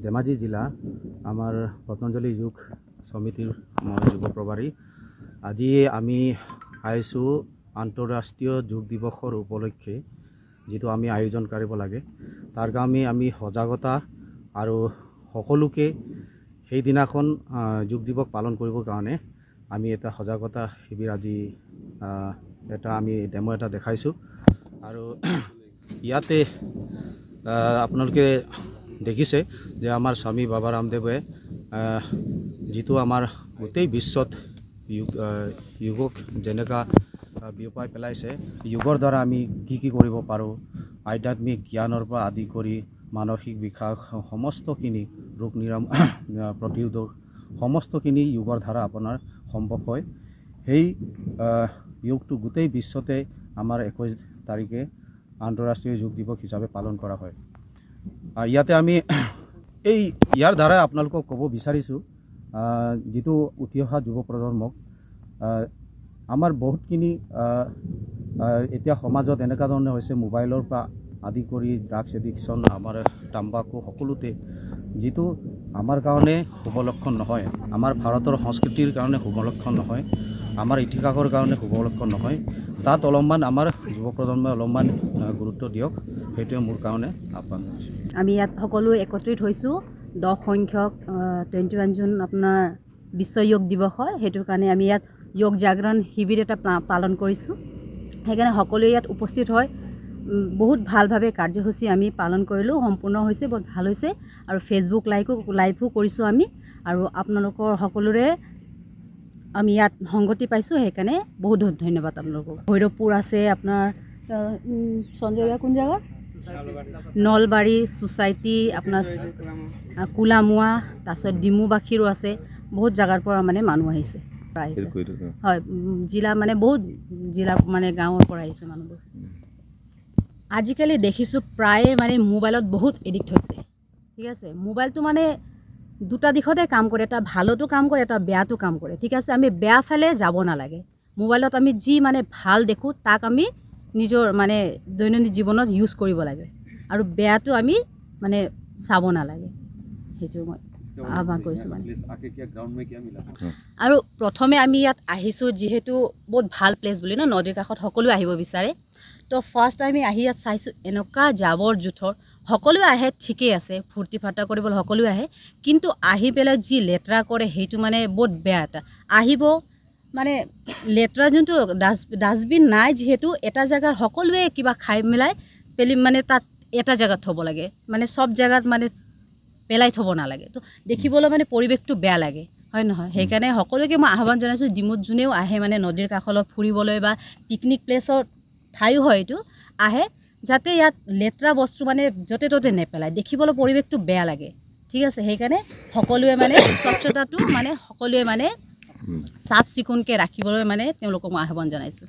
ধেমাজি জিলা আমাৰ পতঞ্জলি যোগ সমিতিৰ যুৱ প্ৰভাৰী আজি আমি আহিছোঁ আন্তঃৰাষ্ট্ৰীয় যোগ দিৱসৰ উপলক্ষে যেটো আমি আয়োজন কৰিব লাগে তাৰ কাৰণে আমি সজাগতা আৰু সকলোকে সেই দিনাখন যোগ দিৱস পালন কৰিবৰ কাৰণে আমি এটা সজাগতা শিবিৰ আজি এটা আমি ডেমো এটা দেখাইছো আৰু ইয়াতে আপোনালোকে দেখিছে যে আমাৰ স্বামী বাবা ৰামদেৱে যেটো আমাৰ গোটেই বিশ্বত যোগক যেনেকা বিয়পাই পেলাইছে যোগৰ দ্বাৰা আমি কি কৰিব পাৰো আধ্যাত্মিক জ্ঞানৰ পৰা আদি কৰি মানসিক বিকাশ সমস্তখিনি ৰোগ প্ৰতিৰোধক সমস্তখিনি যোগৰ দ্বাৰা আপোনাৰ সম্ভৱ হয় সেই যোগটো গোটেই বিশ্বতে আমাৰ 21 তাৰিখে আন্তঃৰাষ্ট্ৰীয় যোগ দিৱস হিচাপে পালন কৰা হয় ইয়াতে আমি এই ইয়াৰ দ্বাৰা আপোনালোকক ক'ব বিচাৰিছো যেটো উঠি অহা যুৱ প্ৰজন্মক আমাৰ বহুতখিনি এতিয়া সমাজত এনেকা ধৰণে হৈছে মোবাইলৰ পৰা আদি কৰি ড্ৰাগছ এডিকশ্যন আমাৰ তাম্বাকু সকলোতে যেটো আমাৰ কাৰণে শুভ লক্ষণ নহয় আমাৰ ভাৰতৰ সংস্কৃতিৰ কাৰণে শুভ লক্ষণ নহয় আমাৰ ইতিহাসৰ কাৰণে শুভ লক্ষণ নহয় তাত অলপমান আমাৰ যুৱ প্ৰজন্মই অলপমান গুৰুত্ব দিয়ক সেইটোৱে মোৰ কাৰণে আহ্বান আমি ইয়াত সকলো একত্ৰিত হৈছোঁ 10 সংখ্যক 21 জুন আপোনাৰ বিশ্ব যোগ দিৱস হয় সেইটোৰ কাৰণে আমি ইয়াত যোগ জাগৰণ শিবিৰ এটা পালন কৰিছোঁ সেইকাৰণে সকলোৱে ইয়াত উপস্থিত হয় বহুত ভালভাৱে কাৰ্যসূচী আমি পালন কৰিলোঁ সম্পূৰ্ণ হৈছে বহুত ভাল হৈছে আৰু ফেচবুক লাইভো কৰিছোঁ আমি আৰু আপোনালোকৰ সকলোৰে আমি ইয়াত সংগতি পাইছোঁ সেইকাৰণে বহুত ধন্যবাদ আপোনালোকক ভৈৰৱপুৰ আছে আপোনাৰ সঞ্জয় কোন জায়গা নলবাৰী সোসাইটি আপোনাৰ কুলামুৱা তাৰপিছত ডিমুবাখীৰো আছে বহুত জাগাৰ পৰা মানে মানুহ আহিছে হয় জিলা মানে বহুত জিলা মানে গাঁৱৰ পৰা আহিছে মানুহবোৰ আজিকালি দেখিছোঁ প্ৰায়ে মানে মোবাইলত বহুত এডিক্ট হৈছে ঠিক আছে মোবাইলটো মানে দুটা দিশতে কাম কৰে এটা ভালতো কাম কৰে এটা বেয়াটো কাম কৰে ঠিক আছে আমি বেয়া ফালে যাব নালাগে মোবাইলত আমি যি মানে ভাল দেখো তাক আমি নিজৰ মানে দৈনন্দিন জীৱনত ইউজ কৰিব লাগে আৰু বেয়াটো আমি মানে চাব নালাগে সেইটো মই আহ্বান কৰিছোঁ মানে আৰু প্ৰথমে আমি ইয়াত আহিছোঁ যিহেতু বহুত ভাল প্লেচ বুলি নদীৰ কাষত সকলোৱে আহিব বিচাৰে তো ফাৰ্ষ্ট আমি আহি ইয়াত চাইছোঁ এনেকুৱা জাবৰ জোঁথৰ সকলোৱে আহে ঠিকেই আছে ফূৰ্তি ফাৰ্তা কৰিবলৈ সকলোৱে আহে কিন্তু আহি পেলাই যি লেতেৰা কৰে সেইটো মানে বহুত বেয়া এটা আহিব মানে লেতেৰা যোনটো ডাষ্টবিন নাই যিহেতু এটা জেগাত সকলোৱে কিবা খাই মেলাই পেলি মানে তাত এটা জেগাত থ'ব লাগে মানে সব জেগাত মানে পেলাই থ'ব নালাগে তো দেখিবলৈ মানে পৰিৱেশটো বেয়া লাগে হয় নহয় সেইকাৰণে সকলোকে মই আহ্বান জনাইছোঁ ডিমুত যোনেও আহে মানে নদীৰ কাষলৈ ফুৰিবলৈ বা পিকনিক প্লেচৰ ঠাইও হয় এইটো আহে যাতে ইয়াত লেতেৰা বস্তু মানে য'তে ত'তে নেপেলায় দেখিবলৈ পৰিৱেশটো বেয়া লাগে ঠিক আছে সেইকাৰণে সকলোৱে মানে স্বচ্ছতাটো মানে সকলোৱে মানে চাফ চিকুণকৈ ৰাখিবলৈ মানে তেওঁলোকক মই আহ্বান জনাইছোঁ